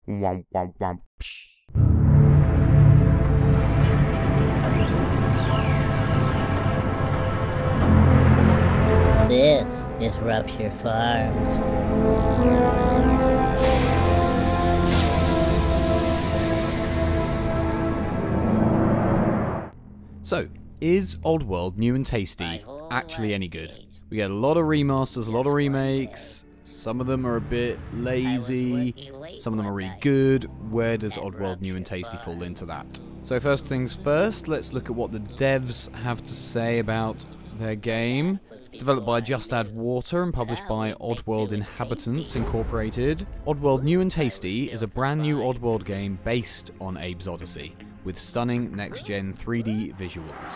Womp womp womp. Psh. This is Rupture Farms. So, is Oddworld new and tasty actually any good? We get a lot of remasters, a lot of remakes. Some of them are a bit lazy, some of them are really good. Where does Oddworld new and tasty fall into that? So first things first, let's look at what the devs have to say about their game. Developed by Just Add Water and published by Oddworld Inhabitants Incorporated, Oddworld New and Tasty is a brand new Oddworld game based on Abe's Oddysee, with stunning next-gen 3D visuals.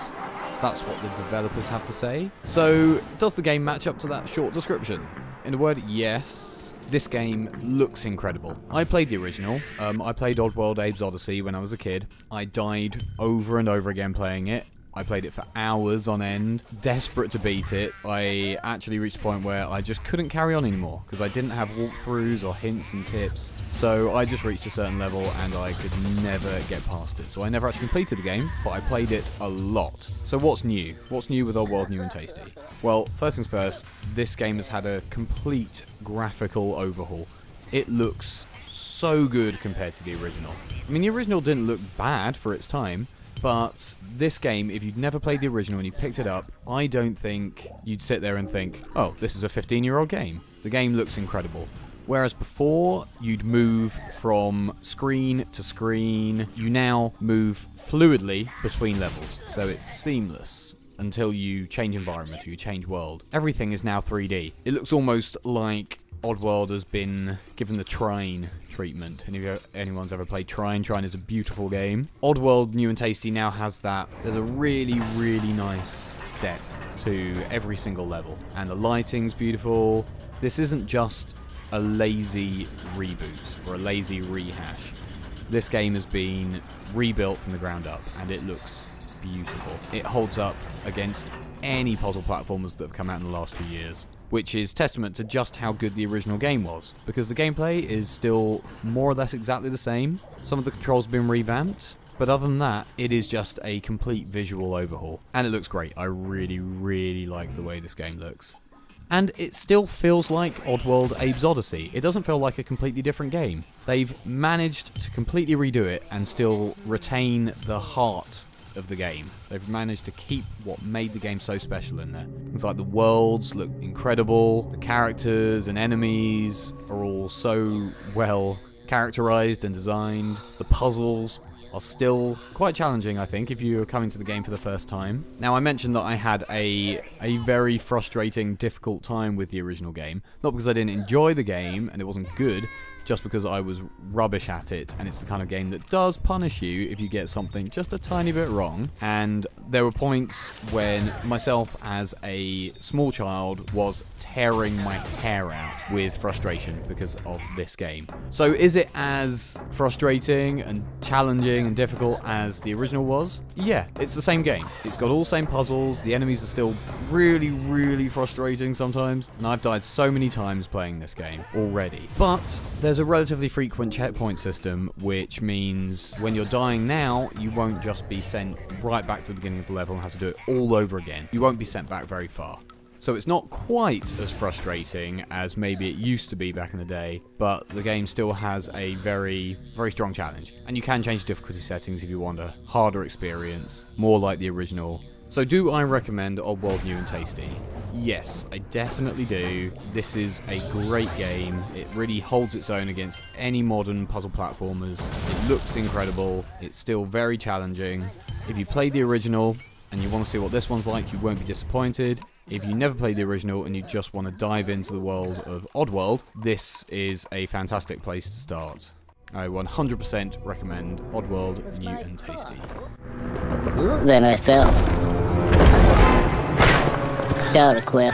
So that's what the developers have to say. So, does the game match up to that short description? In a word, yes. This game looks incredible. I played the original. I played Oddworld Abe's Oddysee when I was a kid. I died over and over again playing it. I played it for hours on end, desperate to beat it. I actually reached a point where I just couldn't carry on anymore because I didn't have walkthroughs or hints and tips. So I just reached a certain level and I could never get past it. So I never actually completed the game, but I played it a lot. So what's new? What's new with Oddworld New and Tasty? Well, first things first, this game has had a complete graphical overhaul. It looks so good compared to the original. I mean, the original didn't look bad for its time, but this game, if you'd never played the original and you picked it up, I don't think you'd sit there and think, oh, this is a 15-year-old game. The game looks incredible. Whereas before, you'd move from screen to screen, you now move fluidly between levels, so it's seamless until you change environment or you change world. Everything is now 3D. It looks almost like Oddworld has been given the Trine treatment. And if anyone's ever played Trine, Trine is a beautiful game. Oddworld New and Tasty now has that. There's a really, really nice depth to every single level. And the lighting's beautiful. This isn't just a lazy reboot or a lazy rehash. This game has been rebuilt from the ground up and it looks beautiful. It holds up against any puzzle platformers that have come out in the last few years, which is testament to just how good the original game was, because the gameplay is still more or less exactly the same. Some of the controls have been revamped, but other than that, it is just a complete visual overhaul. And it looks great. I really, really like the way this game looks. And it still feels like Oddworld Abe's Oddysee. It doesn't feel like a completely different game. They've managed to completely redo it and still retain the heart of the game. They've managed to keep what made the game so special in there. It's like the worlds look incredible, the characters and enemies are all so well characterized and designed, the puzzles are still quite challenging, I think, if you're coming to the game for the first time. Now, I mentioned that I had a very frustrating, difficult time with the original game, not because I didn't enjoy the game and it wasn't good, just because I was rubbish at it, and it's the kind of game that does punish you if you get something just a tiny bit wrong. And there were points when myself as a small child was tearing my hair out with frustration because of this game. So is it as frustrating and challenging and difficult as the original was? Yeah, it's the same game. It's got all the same puzzles, the enemies are still really, really frustrating sometimes, and I've died so many times playing this game already. But there's a relatively frequent checkpoint system, which means when you're dying now, you won't just be sent right back to the beginning of the level and have to do it all over again. You won't be sent back very far. So it's not quite as frustrating as maybe it used to be back in the day, but the game still has a very, very strong challenge. And you can change difficulty settings if you want a harder experience, more like the original. So do I recommend Oddworld New and Tasty? Yes, I definitely do. This is a great game. It really holds its own against any modern puzzle platformers. It looks incredible. It's still very challenging. If you played the original and you want to see what this one's like, you won't be disappointed. If you never played the original and you just want to dive into the world of Oddworld, this is a fantastic place to start. I 100% recommend Oddworld New and Tasty. Then I fell down a cliff.